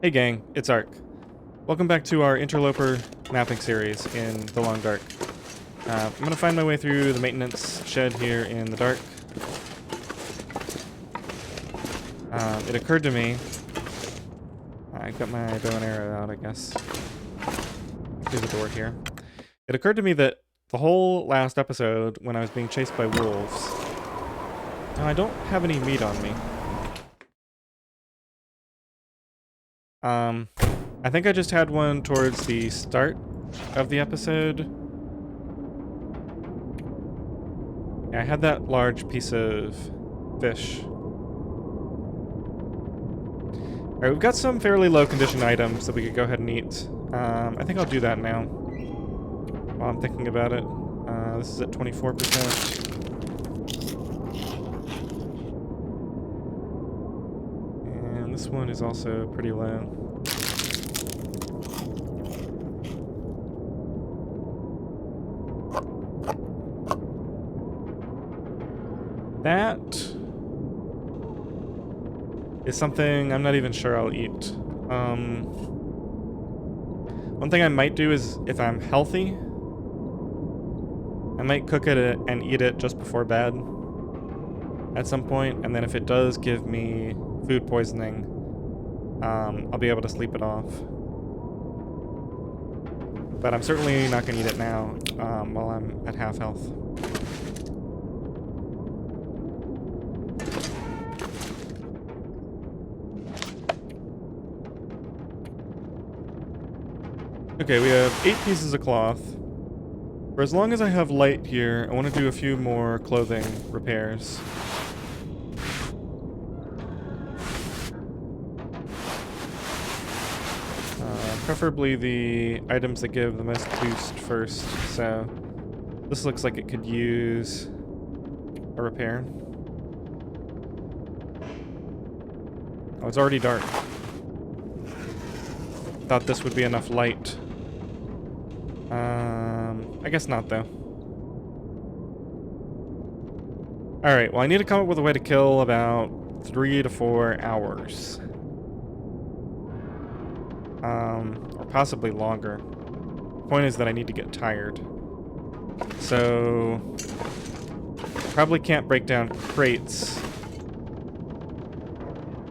Hey gang, it's Ark. Welcome back to our Interloper mapping series in the Long Dark. I'm gonna find my way through the maintenance shed here in the dark. It occurred to me... I've got my bow and arrow out, I guess. Through the door here. It occurred to me that the whole last episode, when I was being chased by wolves... Now, I don't have any meat on me. I think I just had one towards the start of the episode. Yeah, I had that large piece of fish. Alright, we've got some fairly low condition items that we could go ahead and eat. I think I'll do that now, while I'm thinking about it. This is at 24%. And this one is also pretty low. That is something I'm not even sure I'll eat. One thing I might do is, if I'm healthy, I might cook it and eat it just before bed at some point, and then if it does give me food poisoning, I'll be able to sleep it off. But I'm certainly not going to eat it now while I'm at half health. Okay, we have 8 pieces of cloth. For as long as I have light here, I want to do a few more clothing repairs. Preferably the items that give the most boost first, so this looks like it could use a repair. Oh, it's already dark. Thought this would be enough light. I guess not, though. Alright, well, I need to come up with a way to kill about 3 to 4 hours. Or possibly longer. The point is that I need to get tired. So... probably can't break down crates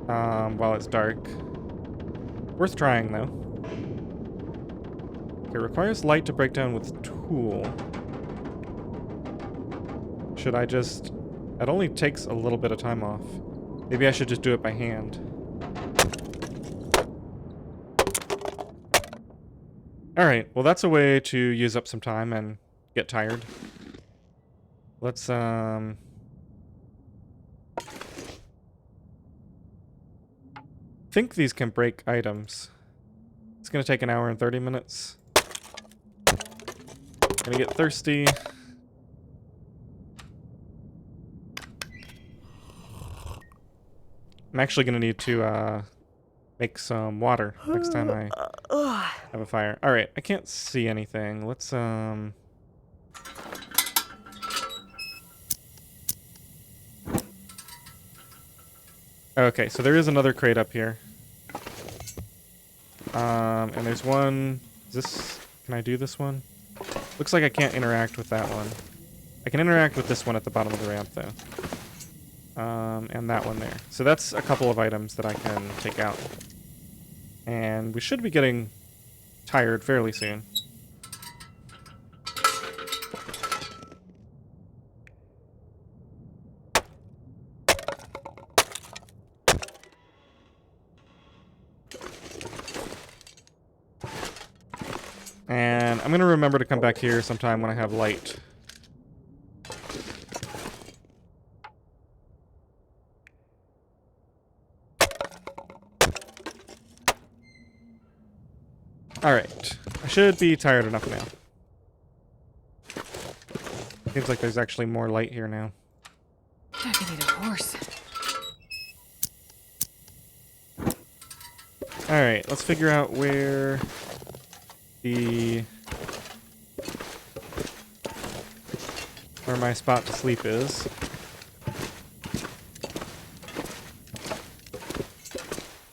while it's dark. Worth trying, though. It requires light to break down with tool. Should I just... It only takes a little bit of time off. Maybe I should just do it by hand. Alright, well that's a way to use up some time and get tired. Let's, think these can break items. It's gonna take an hour and 30 minutes. Gonna get thirsty. I'm actually gonna need to make some water next time I have a fire. Alright, I can't see anything. Let's okay, so there is another crate up here. And there's one... Is this... Can I do this one? Looks like I can't interact with that one. I can interact with this one at the bottom of the ramp, though. And that one there. So that's a couple of items that I can take out. And we should be getting tired fairly soon. And I'm going to remember to come back here sometime when I have light. Alright. I should be tired enough now. Seems like there's actually more light here now. I can eat a horse. Alright, let's figure out where where my spot to sleep is.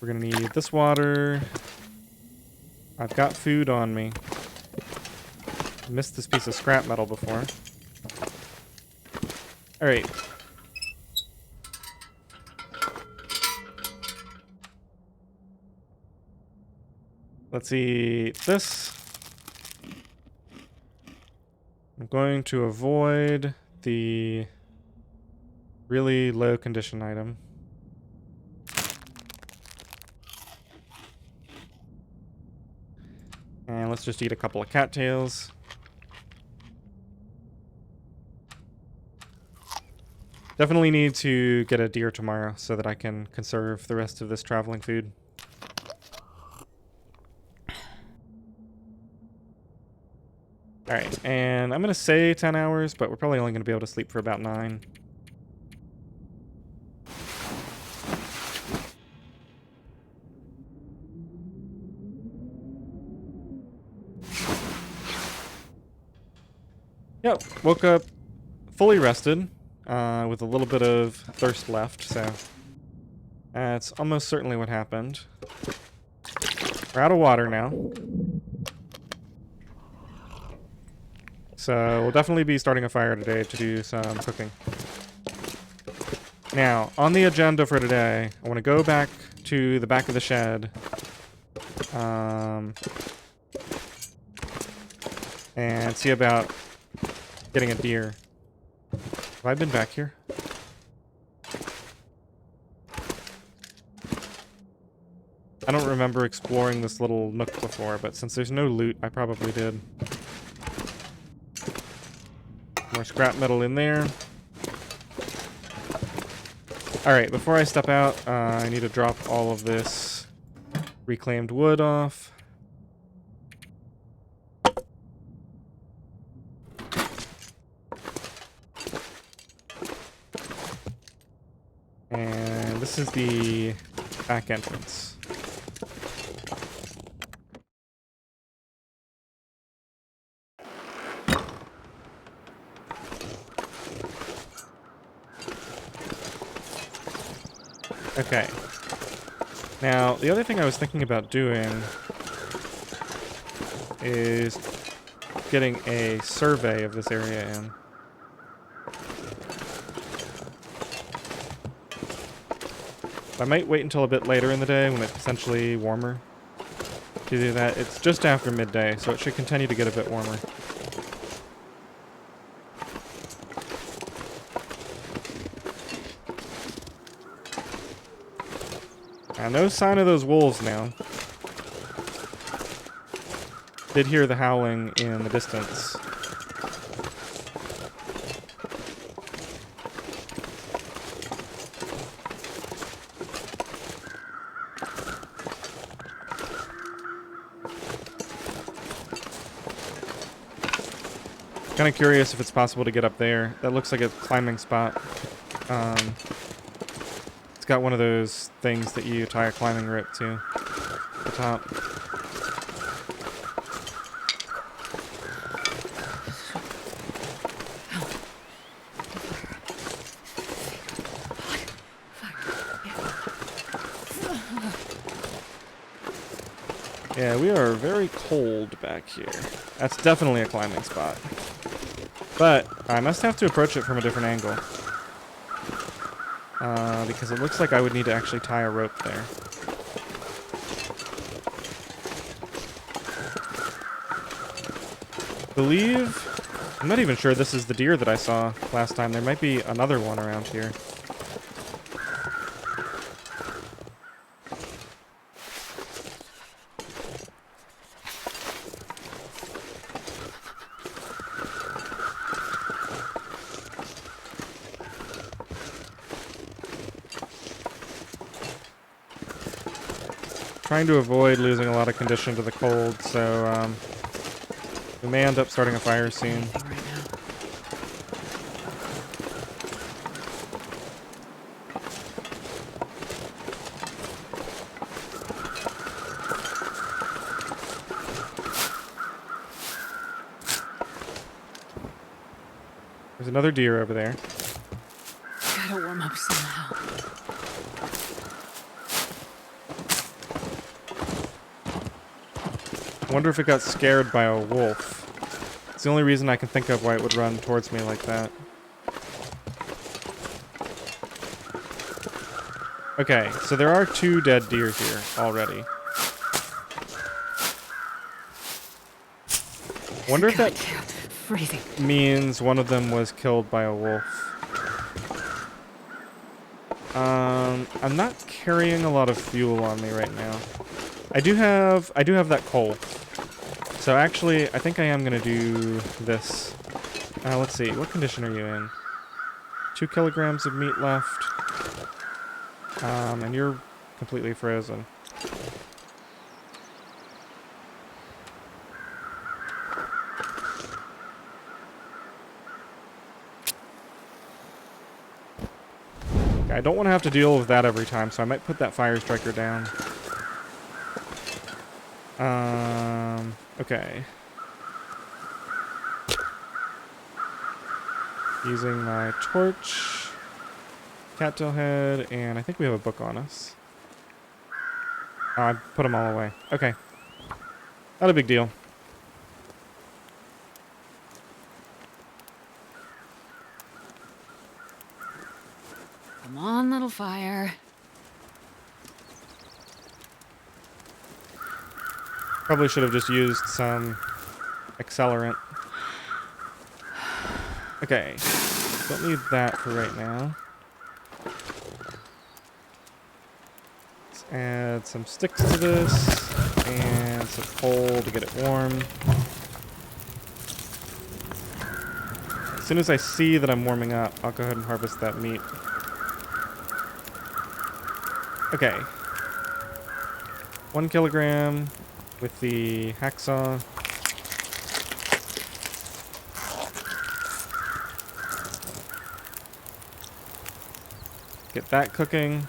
We're gonna need this water. I've got food on me. Missed this piece of scrap metal before. Alright. Let's eat this. I'm going to avoid the really low condition item. And let's just eat a couple of cattails. Definitely need to get a deer tomorrow so that I can conserve the rest of this traveling food. Alright, and I'm going to say 10 hours, but we're probably only going to be able to sleep for about 9. Yep, woke up fully rested, with a little bit of thirst left, so that's almost certainly what happened. We're out of water now. So we'll definitely be starting a fire today to do some cooking. Now, on the agenda for today, I want to go back to the back of the shed. And see about getting a deer. Have I been back here? I don't remember exploring this little nook before, but since there's no loot, I probably did. More scrap metal in there. Alright, before I step out, I need to drop all of this reclaimed wood off. And this is the back entrance. Okay. Now, the other thing I was thinking about doing is getting a survey of this area in. I might wait until a bit later in the day when it's essentially warmer to do that. It's just after midday, so it should continue to get a bit warmer. No sign of those wolves now. Did hear the howling in the distance. Kind of curious if it's possible to get up there. That looks like a climbing spot. It's got one of those things that you tie a climbing rope to at the top. Yeah, we are very cold back here. That's definitely a climbing spot. But I must have to approach it from a different angle. Because it looks like I would need to actually tie a rope there. I'm not even sure this is the deer that I saw last time. There might be another one around here. Trying to avoid losing a lot of condition to the cold, so we may end up starting a fire soon. There's another deer over there. Gotta warm up somehow. I wonder if it got scared by a wolf. It's the only reason I can think of why it would run towards me like that. Okay, so there are 2 dead deer here already. Wonder if that freezing. means one of them was killed by a wolf. I'm not carrying a lot of fuel on me right now. I do have that coal. So actually, I think I am gonna do this. Let's see, what condition are you in? 2 kilograms of meat left. And you're completely frozen. Okay, I don't want to have to deal with that every time, so I might put that fire striker down. Okay. Using my torch, cattail head, and I think we have a book on us. Oh, I put them all away. Okay. Not a big deal. Come on, little fire. Probably should have just used some accelerant. Okay. Don't need that for right now. Let's add some sticks to this and some coal to get it warm. As soon as I see that I'm warming up, I'll go ahead and harvest that meat. Okay. 1 kilogram with the hacksaw. Get that cooking.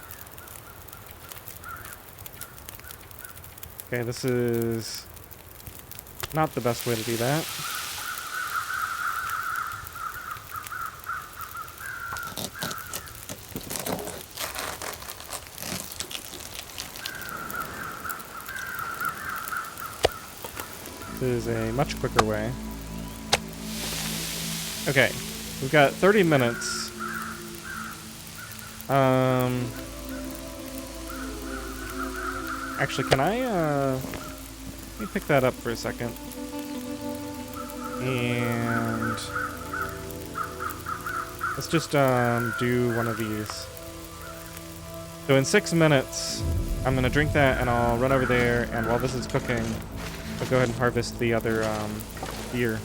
Okay, this is not the best way to do that. This is a much quicker way. Okay, we've got 30 minutes. Actually, can I, let me pick that up for a second. And let's just, do one of these. So in 6 minutes, I'm gonna drink that and I'll run over there, and while this is cooking, I'll go ahead and harvest the other, deer.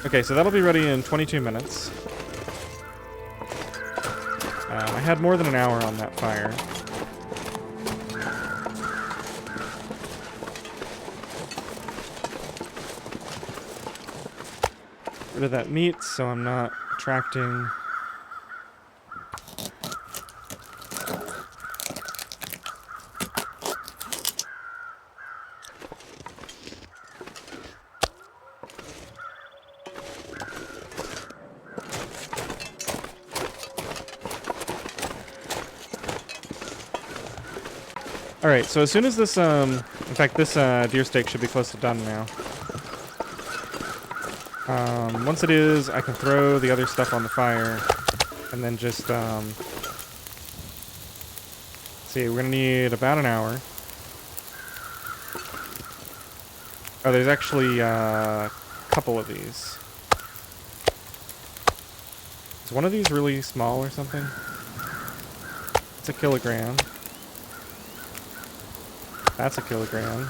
Okay, so that'll be ready in 22 minutes. I had more than an hour on that fire. Rid of that meat so I'm not attracting... Alright, so as soon as this, in fact, this deer steak should be close to done now. Once it is, I can throw the other stuff on the fire, and then just, see, we're gonna need about an hour. Oh, there's actually a couple of these. Is one of these really small or something? It's a kilogram. That's a kilogram.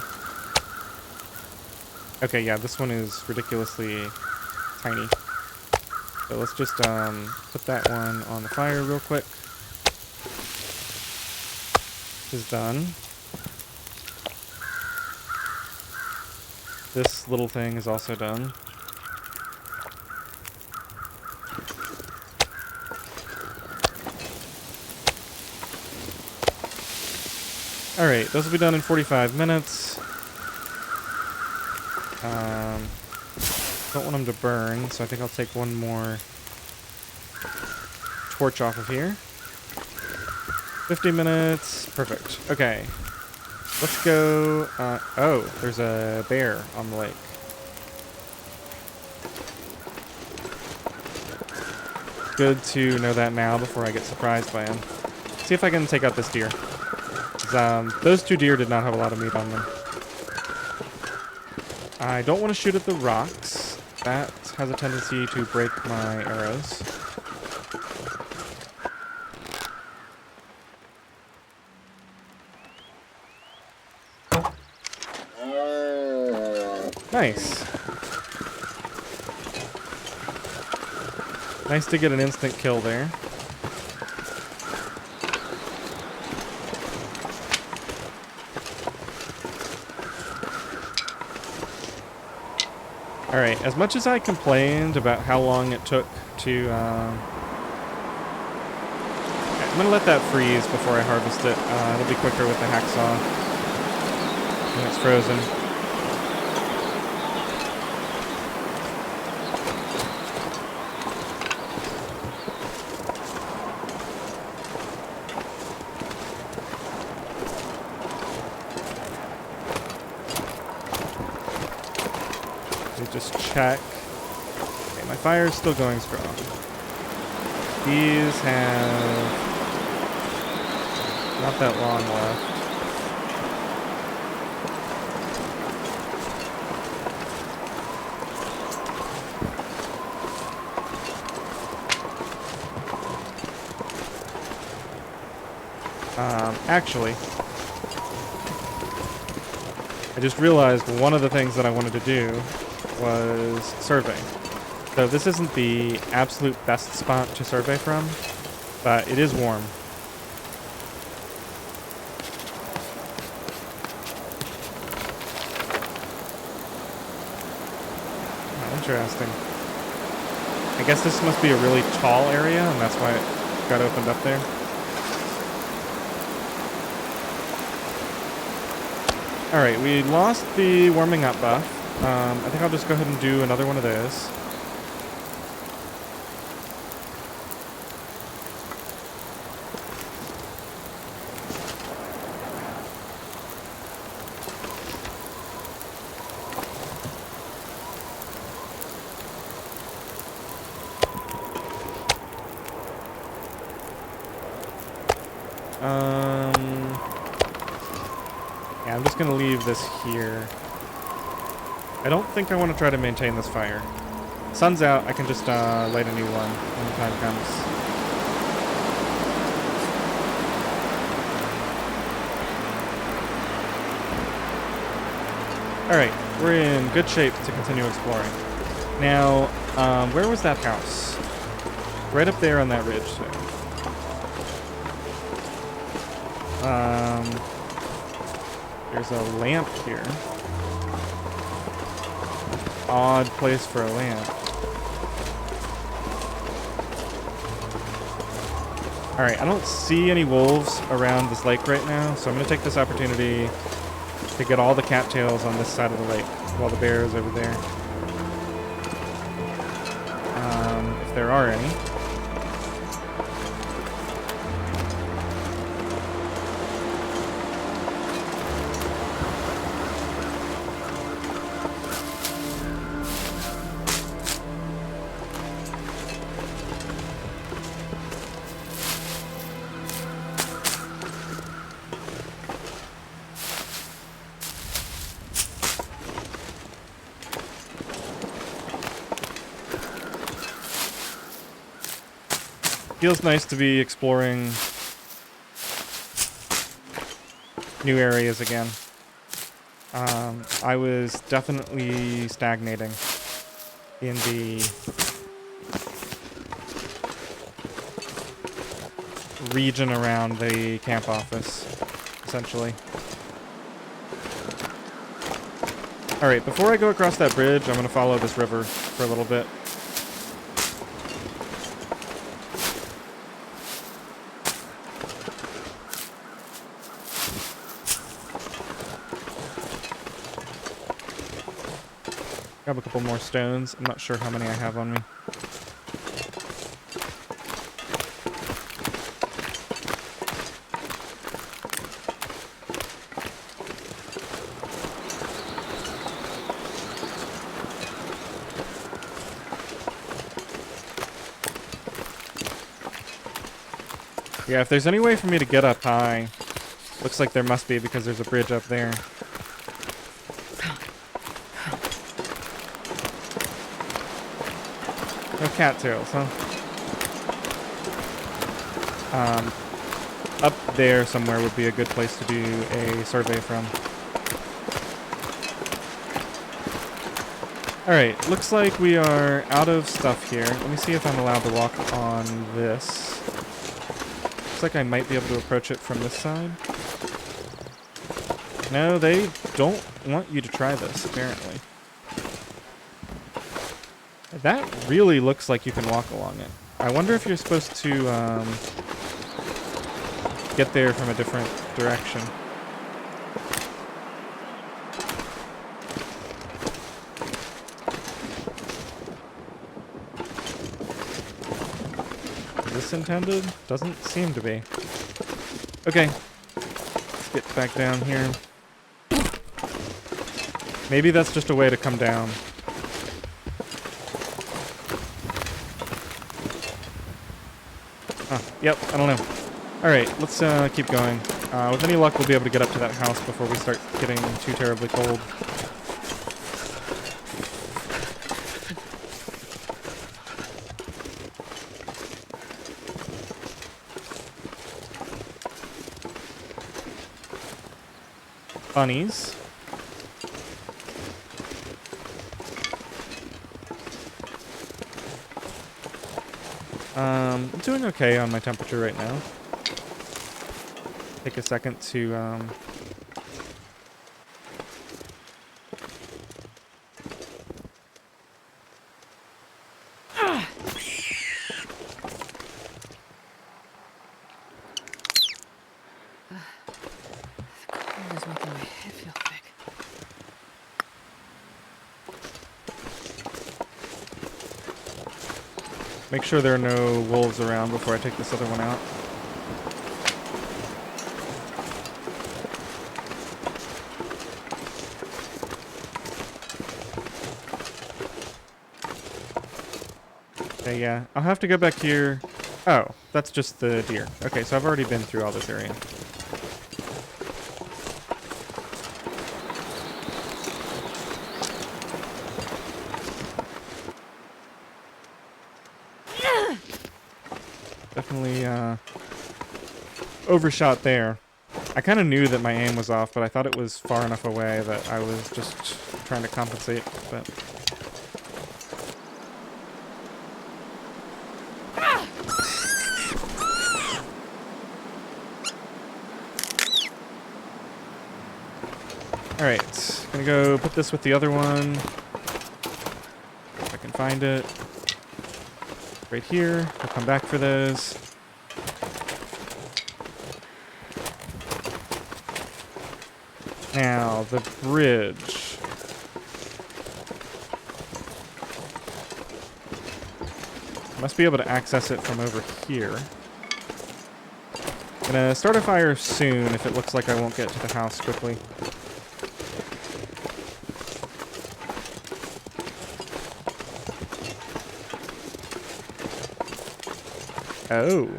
Okay, yeah, this one is ridiculously tiny. So let's just put that one on the fire real quick. This is done. This little thing is also done. Alright, those will be done in 45 minutes. Don't want them to burn, so I think I'll take one more torch off of here. 50 minutes. Perfect. Okay. Let's go... oh, there's a bear on the lake. Good to know that now before I get surprised by him. See if I can take out this deer. 'Cause, those two deer did not have a lot of meat on them. I don't want to shoot at the rocks. That has a tendency to break my arrows. Nice. Nice to get an instant kill there. Alright, as much as I complained about how long it took to... I'm going to let that freeze before I harvest it. It'll be quicker with the hacksaw when it's frozen. Just check. Okay, my fire is still going strong. These have not that long left. Actually, I just realized one of the things that I wanted to do was survey. So this isn't the absolute best spot to survey from, but it is warm. Oh, interesting. I guess this must be a really tall area, and that's why it got opened up there. Alright, we lost the warming up buff. I think I'll just go ahead and do another one of those. Yeah, I'm just gonna leave this here. I don't think I want to try to maintain this fire. Sun's out, I can just light a new one when the time comes. Alright, we're in good shape to continue exploring. Now, where was that house? Right up there on that ridge there. There's a lamp here. Odd place for a lamp. Alright, I don't see any wolves around this lake right now, so I'm going to take this opportunity to get all the cattails on this side of the lake while the bear is over there. If there are any. Feels nice to be exploring new areas again. I was definitely stagnating in the region around the camp office, essentially. Alright, before I go across that bridge, I'm going to follow this river for a little bit. Grab a couple more stones. I'm not sure how many I have on me. Yeah, if there's any way for me to get up high, looks like there must be because there's a bridge up there. No cattails, huh? Up there somewhere would be a good place to do a survey from. Alright, looks like we are out of stuff here. Let me see if I'm allowed to walk on this. Looks like I might be able to approach it from this side. No, they don't want you to try this, apparently. That really looks like you can walk along it. I wonder if you're supposed to get there from a different direction. Is this intended? Doesn't seem to be. Okay. Let's get back down here. Maybe that's just a way to come down. Yep, I don't know. Alright, let's keep going. With any luck, we'll be able to get up to that house before we start getting too terribly cold. Bunnies. I'm doing okay on my temperature right now. Take a second to Cold is making my head feel thick. make sure there are no wolves around before I take this other one out. Okay, yeah. I'll have to go back here. Oh, that's just the deer. Okay, so I've already been through all this area. Definitely overshot there. I kind of knew that my aim was off, but I thought it was far enough away that I was just trying to compensate. But alright, gonna go put this with the other one. If I can find it. Right here. I'll come back for those. Now, the bridge. Must be able to access it from over here. Gonna start a fire soon if it looks like I won't get to the house quickly. Oh.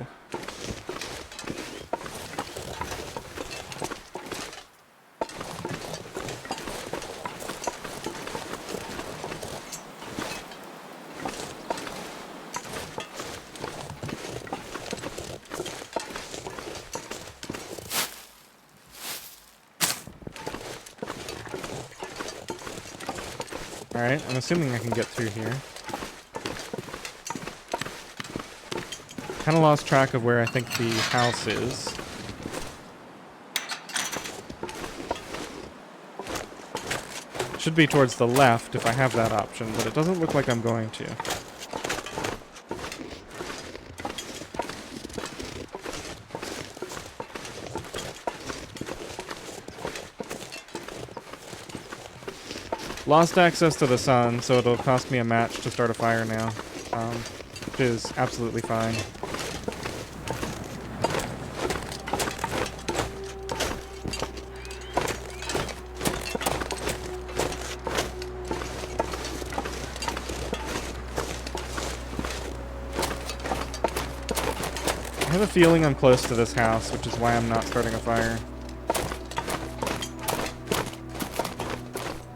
Alright, I'm assuming I can get through here. Kind of lost track of where I think the house is. Should be towards the left if I have that option, but it doesn't look like I'm going to. Lost access to the sun, so it'll cost me a match to start a fire now, which is absolutely fine. I have a feeling I'm close to this house, which is why I'm not starting a fire.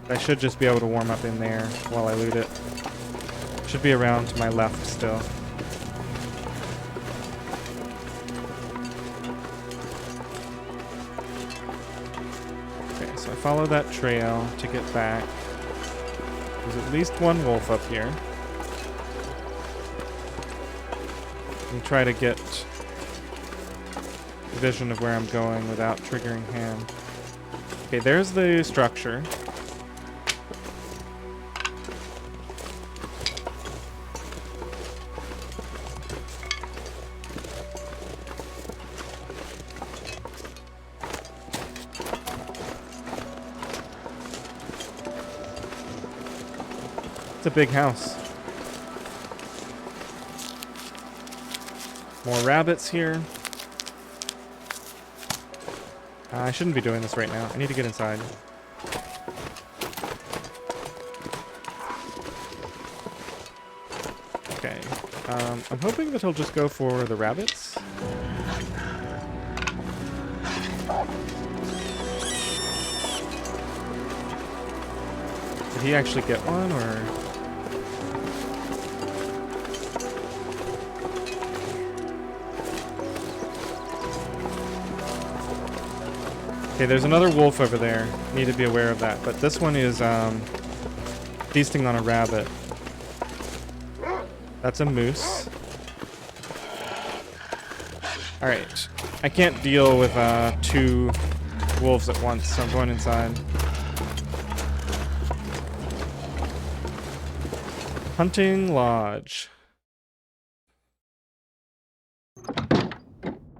I should just be able to warm up in there while I loot it. Should be around to my left still. Okay, so I follow that trail to get back. There's at least one wolf up here. Let me try to get vision of where I'm going without triggering hand. Okay, there's the structure. It's a big house. More rabbits here. I shouldn't be doing this right now. I need to get inside. Okay. I'm hoping that he'll just go for the rabbits. Did he actually get one, or...? Okay, there's another wolf over there. Need to be aware of that. But this one is feasting on a rabbit. That's a moose. Alright. I can't deal with 2 wolves at once, so I'm going inside. Hunting Lodge.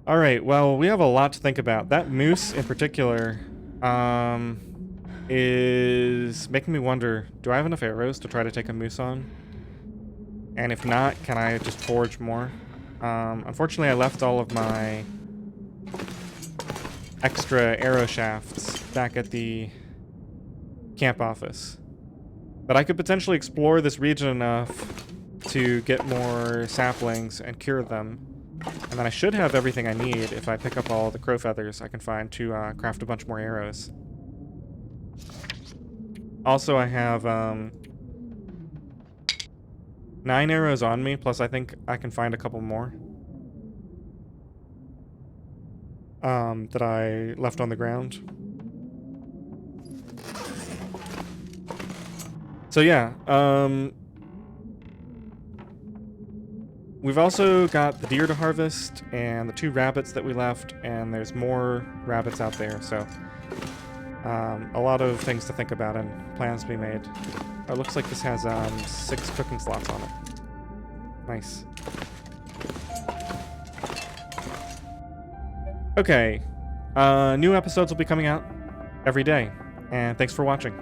Alright, well, we have a lot to think about. That moose in particular is making me wonder, do I have enough arrows to try to take a moose on? And if not, can I just forge more? Unfortunately, I left all of my extra arrow shafts back at the camp office. But I could potentially explore this region enough to get more saplings and cure them. And then I should have everything I need if I pick up all the crow feathers I can find to craft a bunch more arrows. Also, I have 9 arrows on me, plus I think I can find a couple more that I left on the ground. So yeah, we've also got the deer to harvest and the 2 rabbits that we left, and there's more rabbits out there, so a lot of things to think about and plans to be made. Oh, it looks like this has 6 cooking slots on it. Nice. Okay, new episodes will be coming out every day, and thanks for watching.